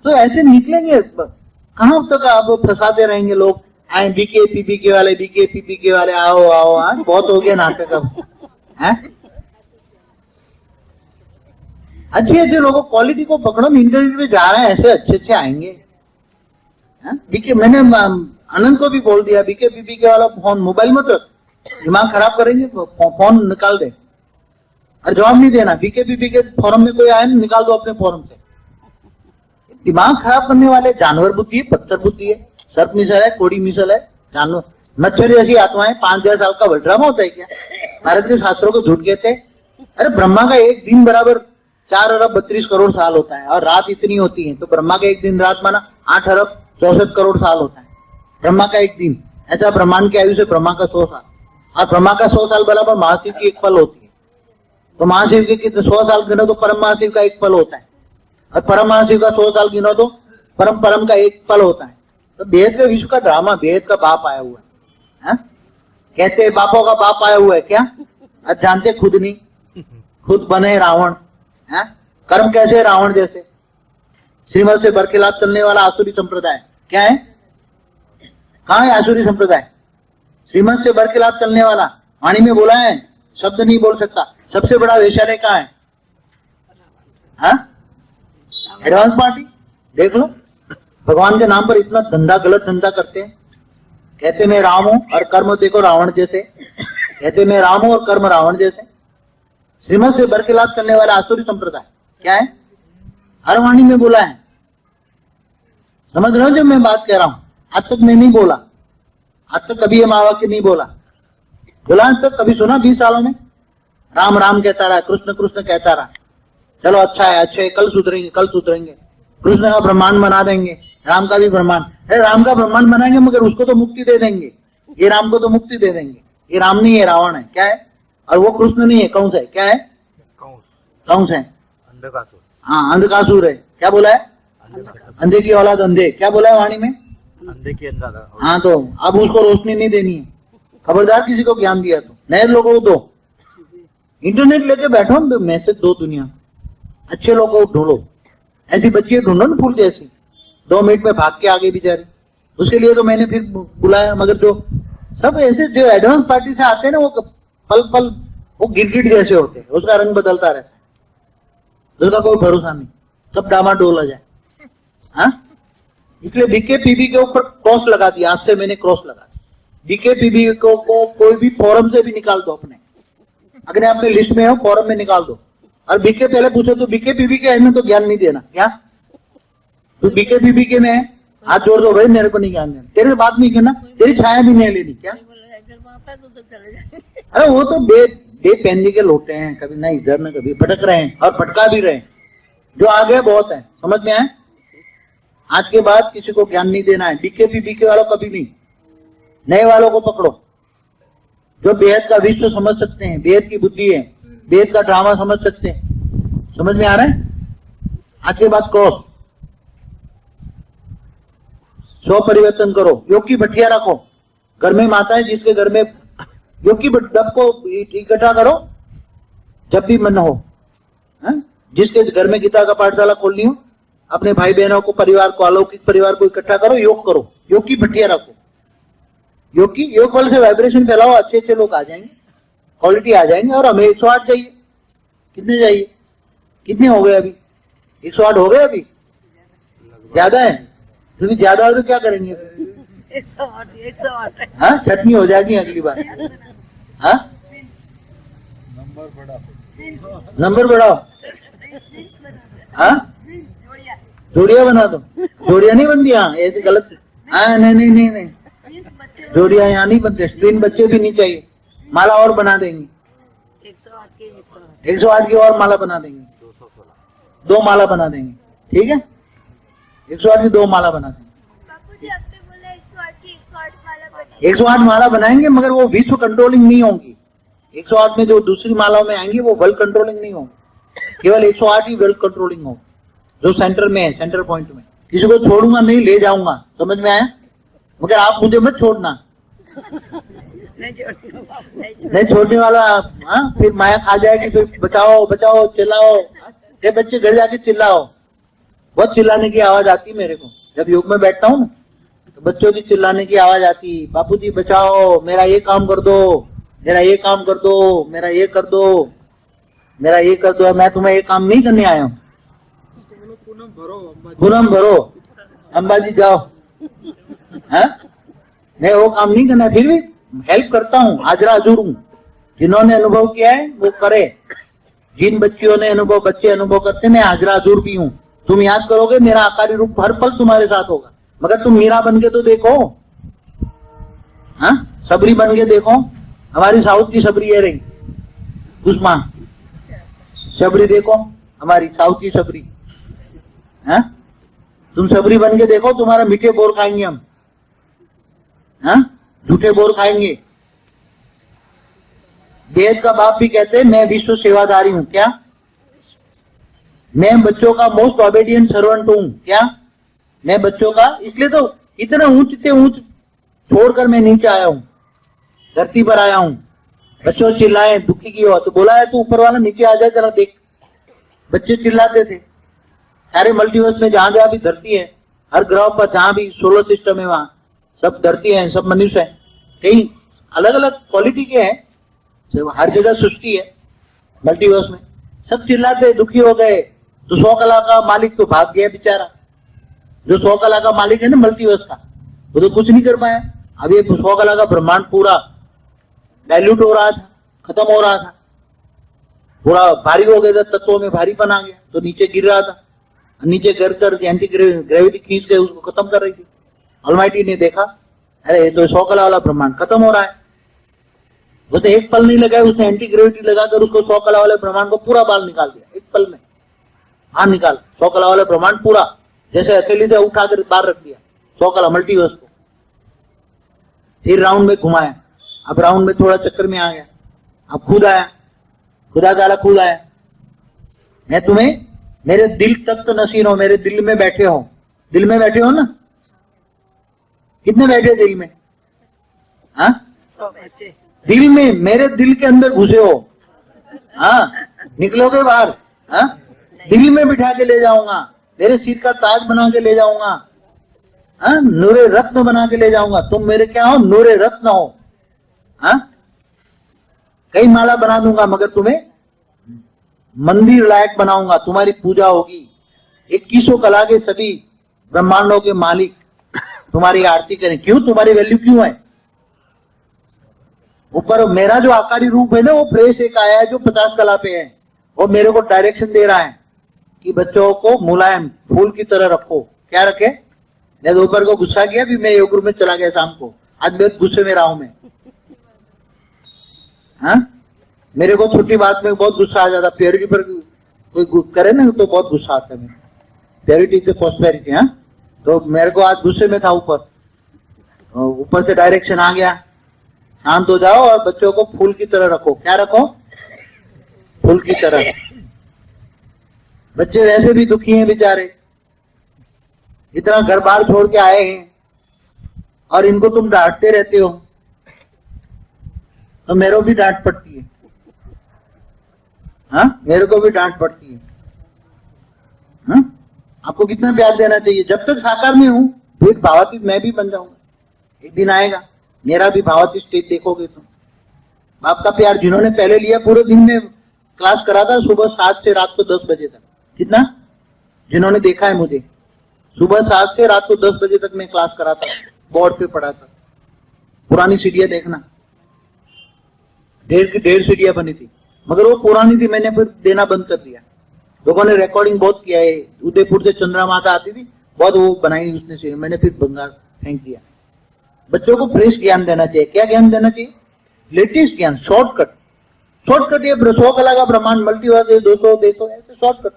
तो ऐसे निकलेंगे। कहां तक अब फंसाते रहेंगे लोग? आए बीके पीपीके वाले, बीके पीपीके वाले, आओ आओ। हाँ, बहुत हो गया नाटक अब। हैं? अच्छे अच्छे लोगों, क्वालिटी को पकड़ो। इंटरनेट पे जा रहे हैं, ऐसे अच्छे अच्छे आएंगे। बीके, मैंने आनंद को भी बोल दिया, बीके पीपीके वाला फोन मोबाइल मत रख, दिमाग खराब करेंगे, फोन निकाल दे और जवाब नहीं देना। बीके पीपीके फोरम में कोई आए ना, निकाल दो अपने फोरम से। दिमाग खराब करने वाले जानवर बुद्धि है, पत्थर बुद्धि है, सर्प मिसल है, कोड़ी मिसल है, जानवर मच्छर जैसी आत्माएं। 5,000 साल का ड्रामा होता है क्या? भारत के शास्त्रों को झूठ कहते हैं। अरे ब्रह्मा का एक दिन बराबर 4 अरब 32 करोड़ साल होता है और रात इतनी होती है, तो ब्रह्मा का एक दिन रात माना 8 अरब 64 करोड़ साल होता है ब्रह्मा का एक दिन। ऐसा ब्रह्मांड की आयु से ब्रह्मा का 100 साल, और ब्रह्मा का 100 साल बराबर महाशिव की एक पल होती है। तो महाशिव के कितने 100 साल गिनो तो परम महाशिव का एक पल होता है, और परम महाशिव का 100 साल गिनो तो परम परम का एक पल होता है। तो बेहद का विश्व का ड्रामा, बेहद का बाप आया हुआ है। कहते हैं बापों का बाप आया हुआ है क्या? अब जानते खुद नहीं, खुद बने रावण। कर्म कैसे है रावण जैसे। श्रीमत से बरखिलाफ चलने वाला आसुरी संप्रदाय क्या है? कहाँ है आसुरी संप्रदाय? श्रीमत से बरखिलाफ चलने वाला, वाणी में बोला है, शब्द नहीं बोल सकता। सबसे बड़ा वेश्यालय कहाँ है? एडवांस पार्टी देख लो। भगवान के नाम पर इतना धंधा, गलत धंधा करते हैं। कहते मैं राम हूं और कर्म देखो रावण जैसे, कहते मैं राम हूं और कर्म रावण जैसे। श्रीमत से बरखिलाफ चलने वाला आसुरी संप्रदाय क्या है? हर वाणी में बोला है। समझ रहे हो जब मैं बात कह रहा हूं? आज तक मैं नहीं बोला, आज तक कभी ये महावाक्य नहीं बोला। बोला आज तक कभी सुना 20 सालों में? राम राम कहता रहा, कृष्ण कृष्ण कहता रहा। चलो अच्छा है, अच्छे, कल सुधरेंगे, कल सुधरेंगे। कृष्ण का ब्रह्मांड बना देंगे, राम का भी ब्रह्मांड। अरे राम का ब्रह्मांड बनाएंगे मगर उसको तो मुक्ति दे देंगे, ये राम को तो मुक्ति दे देंगे। ये राम नहीं है, रावण है। क्या है? और वो कृष्ण नहीं है, कंस है। क्या है? कंस है, अंधकासुर। हाँ अंधकासुर है। क्या बोला है? अंधे की औलाद अंधे। क्या बोला है वाणी में? अंधे की अंधा। हाँ, तो अब उसको रोशनी नहीं देनी है। खबरदार किसी को ज्ञान दिया तो नए लोगों को दो। इंटरनेट लेके बैठो, मैसेज दो दुनिया, अच्छे लोगों को ढूंढो। ऐसी बच्ची ढूंढो ना फूल जैसी, 2 मिनट में भाग के आगे बेचारे। उसके लिए तो मैंने फिर बुलाया, मगर जो सब ऐसे जो एडवांस पार्टी से आते हैं ना, वो पल पल वो गिरगिट जैसे होते हैं, उसका रंग बदलता रहता है, उसका कोई भरोसा नहीं, कब डामाडोल आ जाए। हाँ, इसलिए बीकेपीबी के ऊपर क्रॉस लगा दिया। आज से मैंने क्रॉस लगा दिया। बीकेपीबी को कोई भी फोरम से भी निकाल दो, अपने अपने लिस्ट में हो, फोरम में निकाल दो। और बीके पहले पूछो तो बीकेपीबी के में तो ज्ञान नहीं देना। क्या तो बीकेपीबी के में हाथ जोड़ दो, भाई मेरे को नहीं ज्ञान देना, तेरे से बात नहीं करना, तेरी छाया भी नहीं लेनी। क्या? अरे वो तो बेपैनी के लोटे हैं, कभी ना इधर ना कभी भटक रहे हैं, और भटका भी रहे हैं। जो आ गए बहुत है, समझ में आए? आज के बाद किसी को ज्ञान नहीं देना है। बीकेपीबी के वालों कभी नहीं, नए वालों को पकड़ो जो बेहद का विश्व समझ सकते हैं, बेहद की बुद्धि है, बेहद का ड्रामा समझ सकते हैं। समझ में आ रहा है? आज के बाद क्रॉस, स्व परिवर्तन करो, योग की भट्टियां रखो घर में। माता है जिसके घर में योग की डब को इकट्ठा करो जब भी मन हो। जिसके घर में गीता का पाठशाला खोलनी हो, अपने भाई बहनों को, परिवार को, अलौकिक परिवार को इकट्ठा करो, योग करो, योग की भट्टियां रखो। योग बल से वाइब्रेशन फैलाओ, अच्छे अच्छे लोग आ जाएंगे, क्वालिटी आ जाएंगे। और हमें 108 चाहिए। कितने चाहिए? कितने हो गए अभी? 108 हो गए अभी? ज्यादा है? तो ज्यादा हो तो क्या करेंगे? 108 हाँ, चटनी हो जाएगी अगली बार। हाँ, नंबर बढ़ाओ। हाँ, जोड़िया बना दो। जोड़िया नहीं बनती, हाँ ऐसे गलत। हाँ नहीं, जोड़िया यहाँ नहीं बनते। 3 बच्चे भी नहीं चाहिए, माला और बना देंगे। 108 की और माला बना देंगे, 2 माला बना देंगे। ठीक है, 108 की 2 माला बना देंगे। बापूजी आपने बोला 108 की 108 माला बनेगी। 108 माला बनाएंगे, मगर वो विश्व कंट्रोलिंग नहीं होंगी। 108 में जो दूसरी मालाओं में आएंगी वो वर्ल्ड कंट्रोलिंग नहीं होंगी, केवल 108 ही वर्ल्ड कंट्रोलिंग होगी, जो सेंटर में है, सेंटर पॉइंट में। किसी को छोड़ूंगा नहीं, ले जाऊंगा। समझ में आया? मगर आप मुझे मत छोड़ना। नहीं छोड़ने वाला। हाँ, फिर माया खा जाएगी, फिर बचाओ बचाओ चिल्लाओ। ये बच्चे घर जाके चिल्लाओ, बहुत चिल्लाने की आवाज आती है मेरे को जब योग में बैठता हूँ, तो बच्चों की चिल्लाने की आवाज आती, बापूजी बचाओ, मेरा ये काम कर दो, मेरा ये काम कर दो, मेरा ये कर दो, मेरा ये कर दो। मैं तुम्हें ये काम नहीं करने आया हूँ। पूनम भरो, अंबाजी जाओ। हाँ, मैं वो काम नहीं करना, फिर भी हेल्प करता हूँ, हाजरा हजूर हूँ। जिन्होंने अनुभव किया है वो करे। जिन बच्चियों ने बच्चे अनुभव करते, मैं हाजरा हजूर भी हूँ। तुम याद करोगे, मेरा आकारी रूप हर पल तुम्हारे साथ होगा। मगर तुम मीरा बन के तो देखो। हाँ, सबरी बन के देखो। हमारी साउथ की सबरी ये रही, उस्मा सबरी देखो। हमारी साउथ की सबरी, हाँ? तुम सबरी बन के देखो, तुम्हारा मीठे बोर खाएंगे हम, हाँ? झूठे बोर खाएंगे। वेद का बाप भी कहते हैं मैं विश्व सेवाधारी हूं, क्या? मैं बच्चों का मोस्ट ओबेडिएंट सर्वेंट हूं, क्या? मैं बच्चों का, इसलिए तो इतना ऊंच से ऊंच छोड़कर मैं नीचे आया हूं, धरती पर आया हूं। बच्चों चिल्लाए, दुखी की हो तो बोला है तू ऊपर वाला नीचे आ जाए जरा देख। बच्चे चिल्लाते थे। सारे मल्टीवर्स में जहां जहां भी धरती है, हर ग्रह पर जहां भी सोलर सिस्टम है वहां सब धरती है, सब मनुष्य है, कई अलग अलग क्वालिटी के हैं, हर जगह सृष्टि है मल्टीवर्स में। सब चिल्लाते, दुखी हो गए। तो 100 कला का मालिक तो भाग गया बेचारा, जो 100 कला का मालिक है ना मल्टीवर्स का, वो तो कुछ नहीं कर पाया। अब ये 100 कला का ब्रह्मांड पूरा डाइल्यूट हो रहा था, खत्म हो रहा था, पूरा भारी हो गया था, तत्वों में भारीपन आ गया, तो नीचे गिर रहा था। नीचे गिर कर एंटी ग्रेविटी खींच के उसको खत्म कर रही थी। ऑलमाइटी ने देखा, अरे ये तो 100 कला वाला ब्रह्मांड खत्म हो रहा है। वो तो एक पल नहीं लगा, उसने एंटी ग्रेविटी लगाकर उसको 100 कला वाले ब्रह्मांड को पूरा बाल निकाल दिया, एक पल में बाहर निकाल 100 कला वाले ब्रह्मांड पूरा, जैसे हथेली से उठाकर बाहर रख दिया 100 कला मल्टीवर्स को। फिर राउंड में घुमाया, अब राउंड में थोड़ा चक्कर में आ गया, अब खुद आया, खुदा ताला खुद आया। मैं तुम्हें मेरे दिल तक तो नसीर हो, मेरे दिल में बैठे हो, दिल में बैठे हो ना? कितने बैठे दिल में? हाँ, दिल में, मेरे दिल के अंदर घुसे हो। हाँ, निकलोगे बाहर? हाँ, दिल में बिठा के ले जाऊंगा, मेरे सिर का ताज बना के ले जाऊंगा, हाँ, नूरे रत्न बना के ले जाऊंगा। तुम मेरे क्या हो? नूरे रत्न हो। हाँ, कई माला बना दूंगा, मगर तुम्हें मंदिर लायक बनाऊंगा, तुम्हारी पूजा होगी। 2100 कला के सभी ब्रह्मांडों के मालिक तुम्हारी आरती करें। क्यों? तुम्हारी वैल्यू क्यों है? ऊपर मेरा जो आकारी रूप है ना, वो प्रेस एक आया है जो 50 कला पे है, वो मेरे को डायरेक्शन दे रहा है कि बच्चों को मुलायम फूल की तरह रखो। क्या रखे? मैं दोपहर को गुस्सा किया, भी मैं योग ग्रुप में चला गया शाम को, आज बहुत गुस्से में रहा हूं मैं। हाँ, मेरे को छोटी बात में बहुत गुस्सा आ जाता, प्योरिटी पर कोई करे ना तो बहुत गुस्सा आता है। प्योरिटी से प्रॉस्पेरिटी, हाँ, तो मेरे को आज गुस्से में था, ऊपर से डायरेक्शन आ गया, शांत हो जाओ और बच्चों को फूल की तरह रखो। क्या रखो? फूल की तरह। बच्चे वैसे भी दुखी हैं बेचारे, इतना घर बार छोड़ के आए हैं और इनको तुम डांटते रहते हो, तो मेरे को भी डांट पड़ती है। हाँ, मेरे को भी डांट पड़ती है। हाँ, आपको कितना प्यार देना चाहिए। जब तक साकार में हूं फिर भावातीत मैं भी बन जाऊंगा, एक दिन आएगा मेरा भी भावातीत स्टेज देखोगे तुम। बाप का प्यार जिन्होंने पहले लिया, पूरे दिन में क्लास करा था, सुबह 7 से रात को 10 बजे तक। कितना? जिन्होंने देखा है मुझे, सुबह 7 से रात को 10 बजे तक मैं क्लास कराता, बोर्ड पे पढ़ाता। पुरानी सीढ़ियां देखना, 1.5 सीढ़ियां बनी थी, मगर वो पुरानी थी, मैंने फिर देना बंद कर दिया। लोगों ने रिकॉर्डिंग बहुत किया है, उदयपुर से चंद्रा माता आती थी, बहुत वो बनाई उसने सीढ़ी, मैंने फिर बंगाल फेंक दिया। बच्चों को फ्रेश ज्ञान देना चाहिए। क्या ज्ञान देना चाहिए? लेटेस्ट ज्ञान, शॉर्टकट। शॉर्टकट, ये 100 कला का ब्रह्मांड मल्टीवर्स 200 ऐसे शॉर्टकट,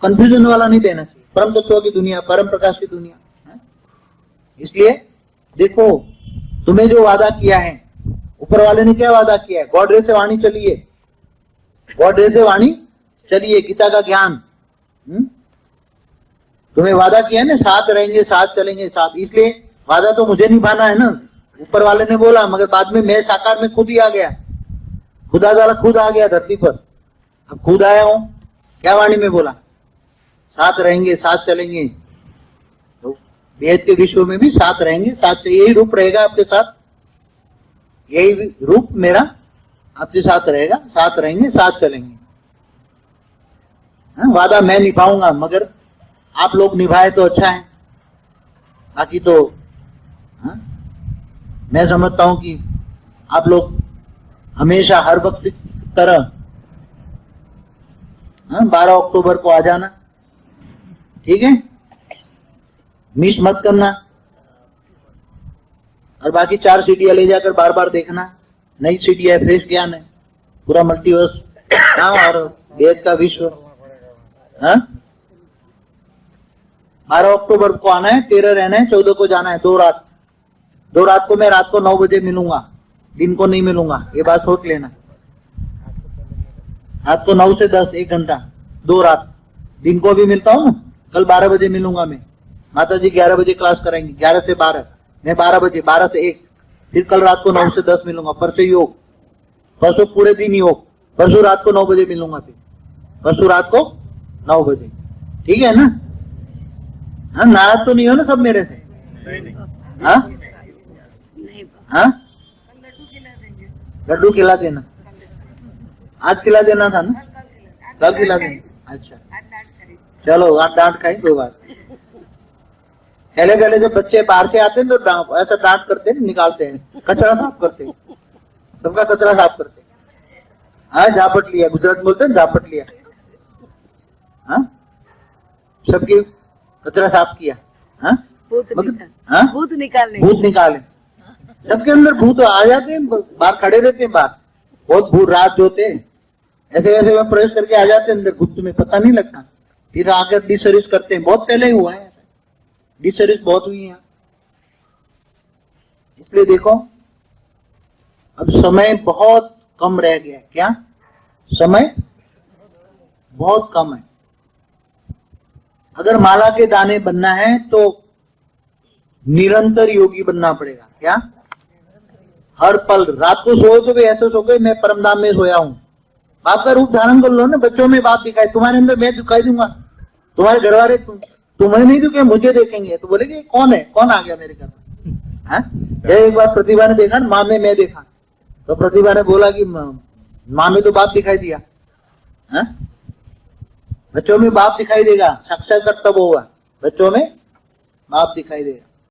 कंफ्यूजन वाला नहीं देना चाहिए। परम तत्व की दुनिया, परम प्रकाश की दुनिया है? इसलिए देखो, तुम्हें जो वादा किया है, ऊपर वाले ने क्या वादा किया है? गॉड रे से वाणी चलिए, गॉड रे से वाणी चलिए, गीता का ज्ञान। तुम्हें वादा किया है ना, साथ रहेंगे, साथ चलेंगे, साथ। इसलिए वादा तो मुझे निभाना है ना, ऊपर वाले ने बोला, मगर बाद में मैं साकार में खुद ही आ गया, खुदा ताला खुद आ गया धरती पर। अब खुद आया हूं, क्या वाणी में बोला? साथ रहेंगे, साथ चलेंगे। तो वेद के विश्व में भी साथ रहेंगे, साथ, यही रूप रहेगा आपके साथ, यही रूप मेरा आपके साथ रहेगा, साथ रहेंगे, साथ चलेंगे। वादा मैं निभाऊंगा, मगर आप लोग निभाए तो अच्छा है, बाकी तो मैं समझता हूं कि आप लोग हमेशा हर वक्त की तरह 12 अक्टूबर को आ जाना, ठीक है? मिस मत करना। और बाकी 4 सीढ़ियां ले जाकर बार बार देखना, नई सीढ़ी है, फ्रेश ज्ञान है, पूरा मल्टीवर्स हाँ, और वेद का विश्व। हाँ, 12 अक्टूबर को आना है, 13 रहना है, 14 को जाना है। 2 रात को मैं रात को 9 बजे मिलूंगा, दिन को नहीं मिलूंगा, ये बात सोच लेना। रात को 9 से 10 1 घंटा, 2 रात। दिन को भी मिलता हूँ ना, कल 12 बजे मिलूंगा मैं। माता जी 11 बजे क्लास कराएंगे, 11 से 12, मैं 12 बजे, 12 से 1। फिर कल रात को 9 से 10 मिलूंगा। परसों योग, परसों पूरे दिन योग, परसों रात को 9 बजे मिलूंगा। फिर परसों रात को 9 बजे, ठीक है ना? हाँ, नाराज तो नहीं हो ना सब मेरे से? हाँ हाँ, लड्डू खिला देना। आज खिला देना था ना, कल खिला देना। अच्छा चलो, आज डांट खाई, कोई बात। पहले जब बच्चे बाहर से आते हैं तो ऐसा डांट करते हैं, निकालते हैं, कचरा साफ करते हैं, सबका कचरा साफ करते हैं। हाँ, झापट लिया, गुजरात बोलते हैं झापट लिया। हाँ, सबकी कचरा साफ किया। हाँ, भूत निकाले। सबके अंदर भूत आ जाते हैं, बाहर खड़े रहते हैं, बाहर बहुत भूत रात होते हैं, ऐसे वैसे में प्रवेश करके आ जाते हैं अंदर, गुप्त में पता नहीं लगता। फिर आकर डिसर्विस करते हैं, बहुत पहले हुआ है ऐसा, डिसर्विस बहुत हुई है। इसलिए देखो, अब समय बहुत कम रह गया। क्या समय बहुत कम है? अगर माला के दाने बनना है तो निरंतर योगी बनना पड़ेगा। क्या? हर पल, रात को सोए तो भी ऐसे सो गए मैं परमधाम में सोया हूं। बाप का रूप धारण कर लो ना, बच्चों में बाप दिखाए, तुम्हारे अंदर मैं दिखाई दूंगा, तुम्हारे घर वाले तुम्हें नहीं दिखे, मुझे देखेंगे तो बोलेंगे कौन है, कौन आ गया मेरे घर में। एक बार प्रतिभा ने देखा ना, माँ में मैं देखा, तो प्रतिभा ने बोला कि माँ में तो बाप दिखाई दिया। है? बच्चों में बाप दिखाई देगा, साक्षात्कार तब होगा, बच्चों में बाप दिखाई देगा।